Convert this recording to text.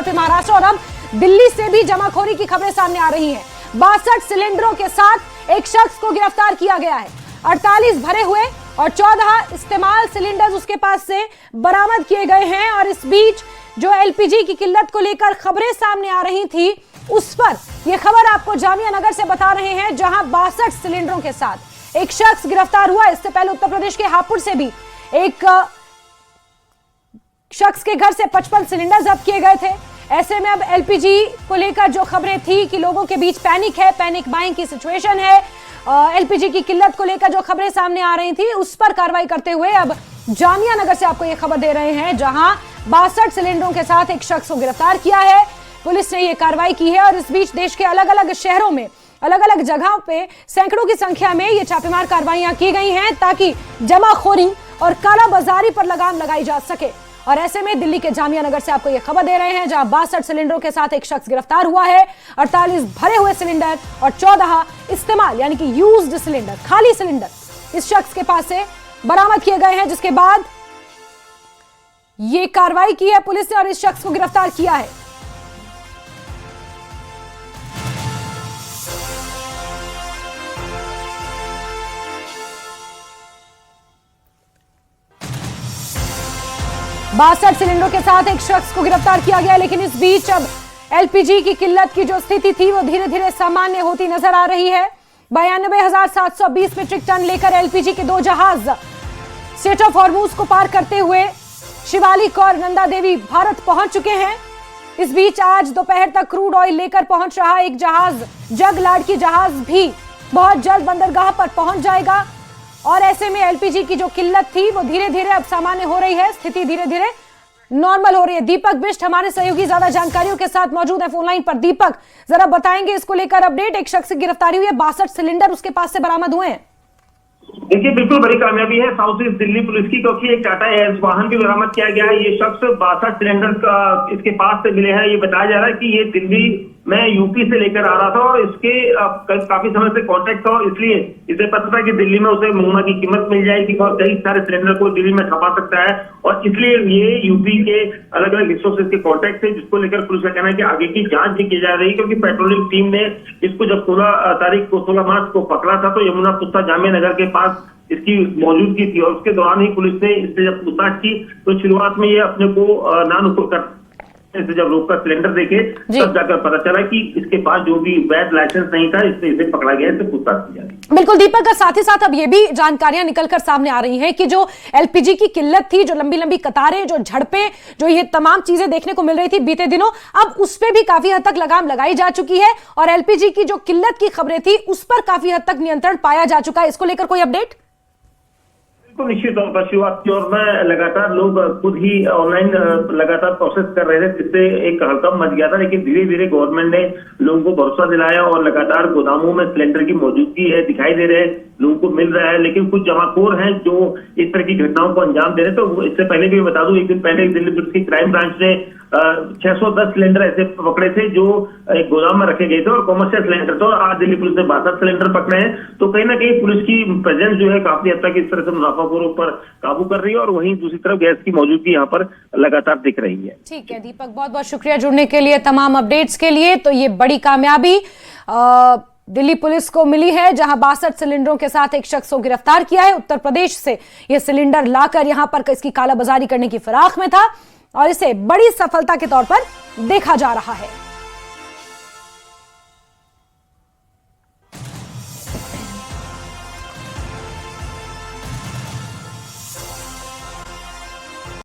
साथ महाराष्ट्र और अब दिल्ली से भी जमाखोरी की खबरें सामने आ रही हैं। 62 सिलेंडरों के साथ एक शख्स को गिरफ्तार किया गया है। 48 भरे हुए और 14 इस्तेमाल सिलेंडर्स उसके पास से बरामद किए गए हैं। और इस बीच जो एलपीजी की किल्लत को लेकर खबरें सामने आ रही थी, उस पर यह खबर आपको जामिया नगर से बता रहे हैं, जहां 62 सिलेंडरों के साथ एक शख्स गिरफ्तार हुआ। इससे पहले उत्तर प्रदेश के हापुड़ से भी एक शख्स के घर से 55 सिलेंडर जब्त किए गए थे। ऐसे में अब एलपीजी को लेकर जो खबरें थी कि लोगों के बीच पैनिक है, पैनिक बाइंग की सिचुएशन है, एलपीजी की किल्लत को लेकर जो खबरें सामने आ रही थी, उस पर कार्रवाई करते हुए अब जामिया नगर से आपको यह खबर दे रहे हैं, जहां 62 सिलेंडरों के साथ एक शख्स को गिरफ्तार किया है। पुलिस ने यह कार्रवाई की है और इस बीच देश के अलग अलग शहरों में अलग अलग जगहों पे सैकड़ों की संख्या में ये छापेमार कार्रवाइयां की गई हैं, ताकि जमाखोरी और कालाबाजारी पर लगाम लगाई जा सके। और ऐसे में दिल्ली के जामिया नगर से आपको यह खबर दे रहे हैं, जहां 62 सिलेंडरों के साथ एक शख्स गिरफ्तार हुआ है। 48 भरे हुए सिलेंडर और 14 इस्तेमाल यानी कि यूज्ड सिलेंडर, खाली सिलेंडर इस शख्स के पास से बरामद किए गए हैं, जिसके बाद यह कार्रवाई की है पुलिस ने और इस शख्स को गिरफ्तार किया है। बासठ सिलेंडरों के साथ एक शख्स को गिरफ्तार किया गया, लेकिन इस बीच अब एलपीजी की किल्लत की जो स्थिति थी वो धीरे धीरे सामान्य होती नजर आ रही है। 92,720 मीट्रिक टन लेकर एलपीजी के 2 जहाज स्ट्रेट ऑफ हॉर्मूज को पार करते हुए शिवालिक और नंदा देवी भारत पहुंच चुके हैं। इस बीच आज दोपहर तक क्रूड ऑयल लेकर पहुंच रहा एक जहाज, जगलाड़ जहाज भी बहुत जल्द बंदरगाह पर पहुंच जाएगा। और ऐसे में एलपीजी की जो किल्लत थी वो धीरे धीरे अब सामान्य हो रही है, स्थिति धीरे धीरे नॉर्मल हो रही है। दीपक बिष्ट हमारे सहयोगी ज्यादा जानकारियों के साथ मौजूद है फोन लाइन पर। दीपक, जरा बताएंगे इसको लेकर अपडेट। एक शख्स की गिरफ्तारी हुई है, 62 सिलेंडर उसके पास से बरामद हुए हैं। देखिए, बिल्कुल बड़ी कामयाबी है साउथ ईस्ट दिल्ली पुलिस की, क्योंकि एक टाटा एस वाहन भी बरामद किया गया है। ये शख्स 62 सिलेंडर का इसके पास से मिले हैं। ये बताया जा रहा है कि ये दिल्ली में यूपी से लेकर आ रहा था और इसके काफी समय से कांटेक्ट था, इसलिए इसे पता था कि दिल्ली में उसे मुहैया की कीमत मिल जाएगी और कई सारे सिलेंडर को दिल्ली में छपा सकता है, और इसलिए ये यूपी के अलग अलग हिस्सों से इसके कांटेक्ट थे, जिसको लेकर पुलिस का कहना है कि आगे की जांच भी की जा रही है। क्योंकि पेट्रोलिंग टीम ने इसको जब 16 मार्च को पकड़ा था, तो यमुना पुस्ता जामिया नगर के पास इसकी मौजूदगी थी, और उसके दौरान ही पुलिस ने इससे जब पूछताछ की तो शुरुआत में ये अपने को नानुकुर कर जब रोककर सिलेंडर देखे तब जाकर पता चला कि इसके पास जो भी वैध लाइसेंस नहीं था, इससे इसे पकड़ा गया, इससे पूछताछ की जा रही है। बिल्कुल दीपक, साथ ही साथ अब ये भी जानकारियां निकलकर सामने आ रही हैं कि जो एलपीजी की किल्लत थी, जो लंबी लंबी कतारें, जो झड़पें, जो ये तमाम चीजें देखने को मिल रही थी बीते दिनों, अब उस पर भी काफी हद तक लगाम लगाई जा चुकी है और एलपीजी की जो किल्लत की खबरें थी उस पर काफी हद तक नियंत्रण पाया जा चुका है। इसको लेकर कोई अपडेट? तो निश्चित तौर पर शुरुआत की और में लगातार लोग खुद ही ऑनलाइन लगातार प्रोसेस कर रहे थे, जिससे एक हड़कंप मच गया था। लेकिन धीरे धीरे गवर्नमेंट ने लोगों को भरोसा दिलाया और लगातार गोदामों में सिलेंडर की मौजूदगी है, दिखाई दे रहे हैं, लोगों को मिल रहा है। लेकिन कुछ जमाखोर हैं जो इस तरह की घटनाओं को अंजाम दे रहे हैं। तो इससे पहले भी बता दूं, एक दिन पहले दिल्ली पुलिस की क्राइम ब्रांच ने 610 सिलेंडर ऐसे पकड़े थे जो एक गोदाम में रखे गए थे और कॉमर्शियल सिलेंडर थे, और आज दिल्ली पुलिस ने 62 सिलेंडर पकड़े हैं। तो कहीं ना कहीं पुलिस की प्रेजेंस जो है काफी हद तक इस तरह से मुनाफाखोरों पर काबू कर रही है, और वहीं दूसरी तरफ गैस की मौजूदगी यहाँ पर लगातार दिख रही है। ठीक है दीपक, बहुत बहुत शुक्रिया जुड़ने के लिए, तमाम अपडेट्स के लिए। तो ये बड़ी कामयाबी दिल्ली पुलिस को मिली है, जहां 62 सिलेंडरों के साथ एक शख्स को गिरफ्तार किया है। उत्तर प्रदेश से यह सिलेंडर लाकर यहां पर इसकी कालाबाजारी करने की फिराक में था और इसे बड़ी सफलता के तौर पर देखा जा रहा है।